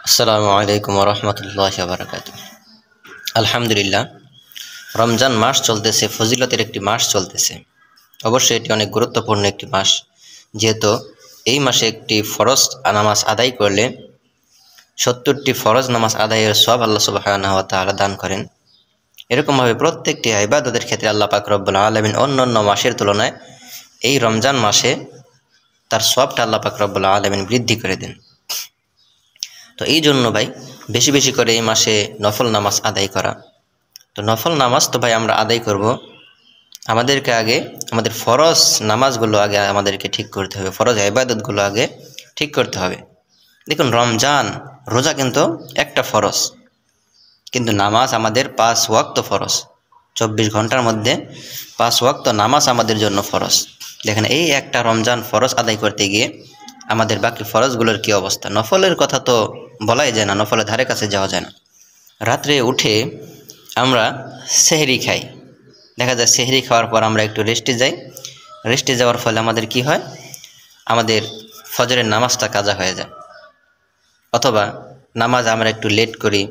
আসসালামু আলাইকুম ওয়া রাহমাতুল্লাহি ওয়া বারাকাতুহু। আলহামদুলিল্লাহ, রমজান মাস চলতেছে, ফজিলতের একটি মাস চলতেছে। অবশ্যই এটি অনেক গুরুত্বপূর্ণ একটি মাস, যেহেতু এই মাসে একটি ফরজ নামাজ আদায় করলে ৭০টি ফরজ নামাজ আদায়ের সওয়াব আল্লাহ সুবহানাহু ওয়া তাআলা দান করেন। এরকমভাবে প্রত্যেকটি ইবাদতের ক্ষেত্রে আল্লাহ পাক রব্বুল আলামিন অন্যান্য মাসের তুলনায় এই রমজান মাসে তার সওয়াবটা আল্লাহ পাক রব্বুল আলামিন বৃদ্ধি করে দেন। তো এই জন্য ভাই বেশি বেশি করে এই মাসে নফল নামাজ আদায় করা। তো নফল নামাজ তো ভাই আমরা আদায় করব, আমাদেরকে আগে আমাদের ফরজ নামাজগুলো আগে আমাদেরকে ঠিক করতে হবে, ফরজ ইবাদতগুলো আগে ঠিক করতে হবে। দেখুন, রমজান রোজা কিন্তু একটা ফরজ, কিন্তু নামাজ আমাদের 5 ওয়াক্ত ফরজ। 24 ঘন্টার মধ্যে 5 ওয়াক্ত নামাজ আমাদের জন্য ফরজ। দেখেন, এই একটা রমজান ফরজ আদায় করতে গিয়ে আমাদের বাকি ফরজগুলোর কি অবস্থা। নফলের কথা তো বলাই যায় না, নফলের ধারে কাছে যাওয়া যায় না। রাত্রে উঠে আমরা সেহরি খাই, দেখা যায় সেহরি খাওয়ার পর আমরা একটু রেস্টে যাই। রেস্টে যাওয়ার ফলে আমাদের কি হয়, আমাদের ফজরের নামাজটা কাজা হয়ে যায়, অথবা নামাজ আমরা একটু লেট করি,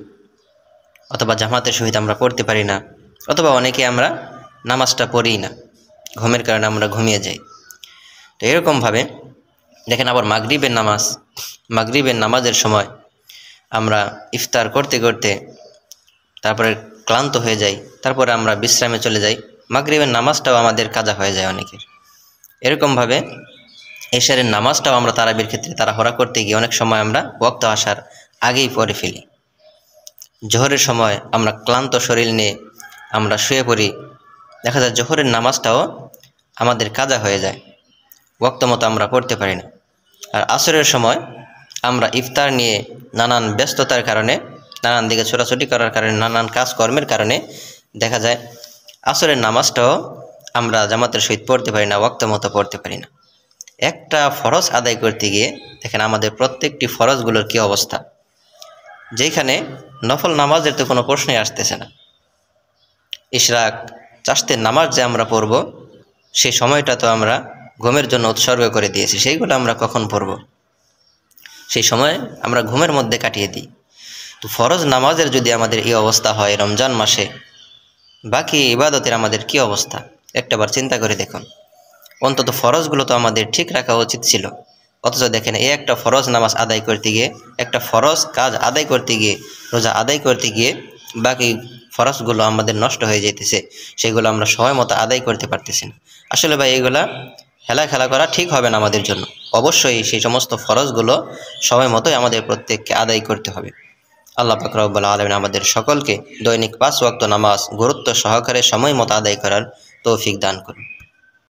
অথবা জামাতের সহিত আমরা পড়তে পারি না, অথবা অনেকে আমরা নামাজটা পড়িই না, ঘুমের কারণে আমরা ঘুমিয়ে যাই। তো এরকমভাবে দেখেন, আবার মাগরিবের নামাজের সময় আমরা ইফতার করতে করতে তারপরে ক্লান্ত হয়ে যাই, তারপরে আমরা বিশ্রামে চলে যাই, মাগরিবের নামাজটাও আমাদের কাজা হয়ে যায় অনেকের। এরকমভাবে এশারের নামাজটাও আমরা তারাবির ক্ষেত্রে তাড়াহুড়া করতে গিয়ে অনেক সময় আমরা ওয়াক্ত আসার আগেই পড়ে ফেলি। জোহরের সময় আমরা ক্লান্ত শরীর নিয়ে আমরা শুয়ে পড়ি, দেখা যায় জোহরের নামাজটাও আমাদের কাজা হয়ে যায়, ওয়াক্ত মতো আমরা পড়তে পারি না। আর আসরের সময় আমরা ইফতার নিয়ে নানান ব্যস্ততার কারণে, নানান দিকে ছোটাছুটি করার কারণে, নানান কাজকর্মের কারণে দেখা যায় আসরের নামাজটাও আমরা জামাতের সহিত পড়তে পারি না, ওয়াক্ত মতো পড়তে পারি না। একটা ফরজ আদায় করতে গিয়ে দেখেন আমাদের প্রত্যেকটি ফরজগুলোর কি অবস্থা, যেখানে নফল নামাজের তো কোনো প্রশ্নই আসতেছে না। ইশরাক চাষতের নামাজ যে আমরা পড়ব, সেই সময়টা তো আমরা ঘুমের জন্য উৎসর্গ করে দিয়েছি, সেইগুলো আমরা কখন পড়ব, সেই সময় আমরা ঘুমের মধ্যে কাটিয়ে দিই। তো ফরজ নামাজের যদি আমাদের এই অবস্থা হয় রমজান মাসে, বাকি ইবাদতের আমাদের কি অবস্থা একটাবার চিন্তা করে দেখুন। অন্তত ফরজগুলো তো আমাদের ঠিক রাখা উচিত ছিল, অথচ দেখেন এই একটা ফরজ নামাজ আদায় করতে গিয়ে, একটা ফরজ কাজ আদায় করতে গিয়ে, রোজা আদায় করতে গিয়ে বাকি ফরজগুলো আমাদের নষ্ট হয়ে যেতেছে, সেগুলো আমরা সময় মতো আদায় করতে পারতেছি না। আসলে ভাই এগুলা খেলা করা ঠিক হবে না আমাদের জন্য। অবশ্যই সেই সমস্ত ফরজগুলো সময় মতোই আমাদের প্রত্যেককে আদায় করতে হবে। আল্লাহ পাক রব্বুল আলামিন আমাদের সকলকে দৈনিক 5 ওয়াক্ত নামাজ গুরুত্ব সহকারে সময় মতো আদায় করার তৌফিক দান করুন।